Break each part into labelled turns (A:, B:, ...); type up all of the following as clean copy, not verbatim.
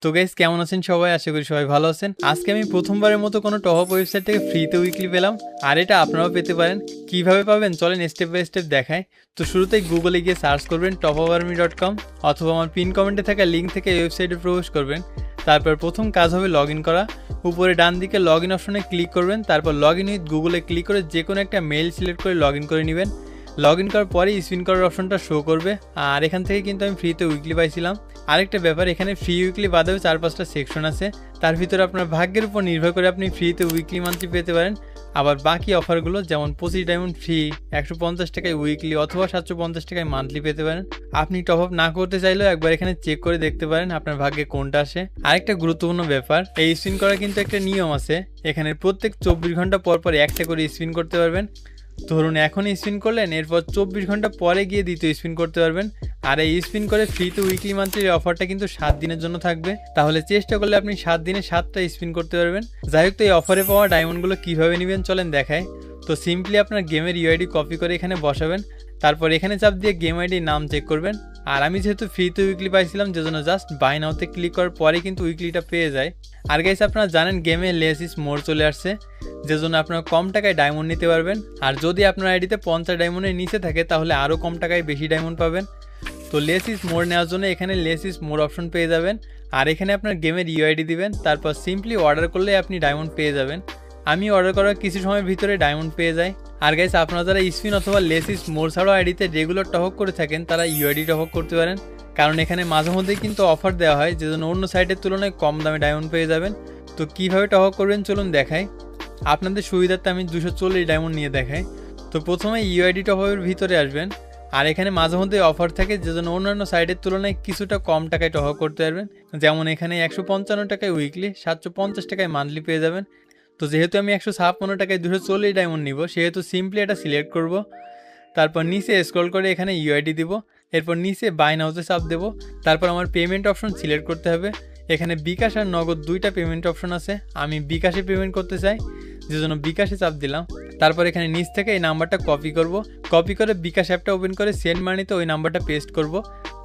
A: তো গাইস কেমন আছেন সবাই? আশা করি সবাই ভালো আছেন। আজকে আমি প্রথমবারের মতো কোনো টপ আপ ওয়েবসাইট থেকে ফ্রিতে উইকলি পেলাম, আর এটা আপনারাও পেতে পারেন। কিভাবে পাবেন চলেন স্টেপ বাই স্টেপ দেখাই। তো শুরুতেই গুগলে গিয়ে সার্চ করবেন topaparmy.com, অথবা আমার পিন কমেন্টে থাকা লিঙ্ক থেকে এই ওয়েবসাইটে প্রবেশ করবেন। তারপর প্রথম কাজ হবে লগ ইন করা। উপরে ডান দিকে লগ ইন অপশনে ক্লিক করবেন, তারপর লগ ইন উইথ গুগলে ক্লিক করে যে কোনো একটা মেইল সিলেক্ট করে লগ ইন করে নেবেন। লগ ইন করার পরে স্পিন করার অপশনটা শো করবে, আর এখান থেকে কিন্তু আমি ফ্রিতে উইকলি পাইছিলাম। আরেকটা ব্যাপার, এখানে ফ্রি উইকলি বাদেও 4-5টা সেকশন আছে, তার ভিতরে আপনার ভাগ্যের উপর নির্ভর করে আপনি ফ্রিতে উইকলি মান্থলি পেতে পারেন। আবার বাকি অফারগুলো যেমন 25 ডায়মন্ড ফ্রি, 150 টাকায় উইকলি অথবা 750 টাকায় মান্থলি পেতে পারেন। আপনি টপ আপ না করতে চাইলেও একবার এখানে চেক করে দেখতে পারেন আপনার ভাগ্যে কোনটা আসে। আরেকটা গুরুত্বপূর্ণ ব্যাপার, এই স্পিন করার কিন্তু একটা নিয়ম আছে। এখানে প্রত্যেক 24 ঘন্টা পর পর একটা করে স্পিন করতে পারবেন। ধরুন এখন স্পিন করলেন, এরপর 24 ঘন্টা পরে গিয়ে দ্বিতীয় স্পিন করতে পারবেন। আর এই স্পিন করে ফ্রিতে উইকলি মান্থলির অফারটা কিন্তু 7 দিনের জন্য থাকবে, তাহলে চেষ্টা করলে আপনি 7 দিনে 7টা স্পিন করতে পারবেন। যাই হোক, তো এই অফারে পাওয়া ডায়মন্ডগুলো কীভাবে নেবেন চলেন দেখায়। তো সিম্পলি আপনার গেমের ইউআইডি কপি করে এখানে বসাবেন, তারপর এখানে চাপ দিয়ে গেম আইডির নাম চেক করবেন। আর আমি যেহেতু ফ্রিতে উইকলি পাইছিলাম, যেজন্য জাস্ট বাই নাওতে ক্লিক করার পরে কিন্তু উইকলিটা পেয়ে যায়। আর গাইস আপনারা জানেন গেমে লেস ইজ মোর চলে আসছে, যেজন্য আপনারা কম টাকায় ডায়মন্ড নিতে পারবেন। আর যদি আপনার আইডিতে 50 ডায়মন্ডের নিচে থাকে তাহলে আরও কম টাকায় বেশি ডায়মন্ড পাবেন। তো লেস ইজ মোর নেওয়ার জন্য এখানে লেস ইজ মোর অপশন পেয়ে যাবেন, আর এখানে আপনার গেমের ইউআইডি দিবেন, তারপর সিম্পলি অর্ডার করলে আপনি ডায়মন্ড পেয়ে যাবেন। আমি অর্ডার করার কিছু সময়ের ভিতরে ডায়মন্ড পেয়ে যাই। আর গাইস আপনারা যারা স্পিন অথবা লেস ইজ মোর ছাড়াও আইডিতে রেগুলার টপ করে থাকেন তারা ইউআইডি টপ করতে পারেন, কারণ এখানে মাঝে মধ্যেই কিন্তু অফার দেওয়া হয়, যেজন্য অন্য সাইটের তুলনায় কম দামে ডায়মন্ড পেয়ে যাবেন। তো কীভাবে টপ করবেন চলুন দেখাই। আপনাদের সুবিধার্থে আমি 240 ডায়মন্ড নিয়ে দেখাই। তো প্রথমে ইউআইডি টপ আপের ভিতরে আসবেন, আর এখানে মাঝে মধ্যে অফার থাকে, যেজন্য অন্যান্য সাইটের তুলনায় কিছুটা কম টাকায় টপ করতে পারবেন। যেমন এখানে 155 টাকায় উইকলি, 750 টাকায় মান্থলি পেয়ে যাবেন। তো যেহেতু আমি 156 টাকায় 240 ডায়মন্ড নিব, সেহেতু সিম্পলি এটা সিলেক্ট করব। তারপর নিচে স্ক্রল করে এখানে ইউআইডি দিব, এরপর নিচে বাই নাওতে চাপ দেব। তারপর আমার পেমেন্ট অপশন সিলেক্ট করতে হবে। এখানে বিকাশ আর নগদ দুইটা পেমেন্ট অপশন আছে, আমি বিকাশে পেমেন্ট করতে চাই, যেজন্য বিকাশে চাপ দিলাম। তারপর এখানে নিচ থেকে এই নাম্বারটা কপি করব, কপি করে বিকাশ অ্যাপটা ওপেন করে সেন্ড মানিতে ওই নাম্বারটা পেস্ট করব।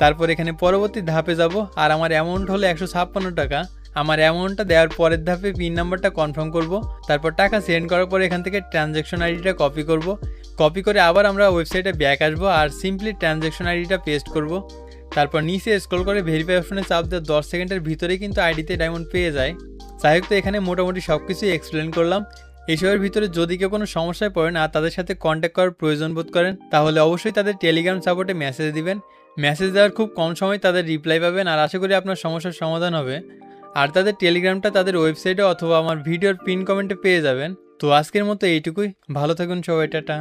A: তারপর এখানে পরবর্তী ধাপে যাব, আর আমার অ্যামাউন্ট হলো 156 টাকা। আমার অ্যামাউন্টটা দেওয়ার পরের ধাপে পিন নাম্বারটা কনফার্ম করব। তারপর টাকা সেন্ড করার পর এখান থেকে ট্রানজ্যাকশন আইডিটা কপি করব, কপি করে আবার আমরা ওয়েবসাইটে ব্যাক আসবো আর সিম্পলি ট্রানজ্যাকশন আইডিটা পেস্ট করব। তারপর নিচে স্ক্রল করে ভেরিফাই অপশনে চাপ দিয়ে 10 সেকেন্ডের ভিতরেই কিন্তু আইডিতে ডায়মন্ড পেয়ে যায়। যাই হোক, তো এখানে মোটামুটি সব কিছুই এক্সপ্লেন করলাম। এইসবের ভিতরে যদি কেউ কোনো সমস্যায় পড়েন আর তাদের সাথে কন্ট্যাক্ট করার প্রয়োজন বোধ করেন, তাহলে অবশ্যই তাদের টেলিগ্রাম সাপোর্টে মেসেজ দিবেন। মেসেজ দেওয়ার খুব কম সময় তাদের রিপ্লাই পাবেন, আর আশা করি আপনার সমস্যার সমাধান হবে। আর তাদের টেলিগ্রামটা তাদের ওয়েবসাইটে অথবা আমার ভিডিওর পিন কমেন্টে পেয়ে যাবেন। তো আজকের মতো এইটুকুই, ভালো থাকুন সবাই, টাটা।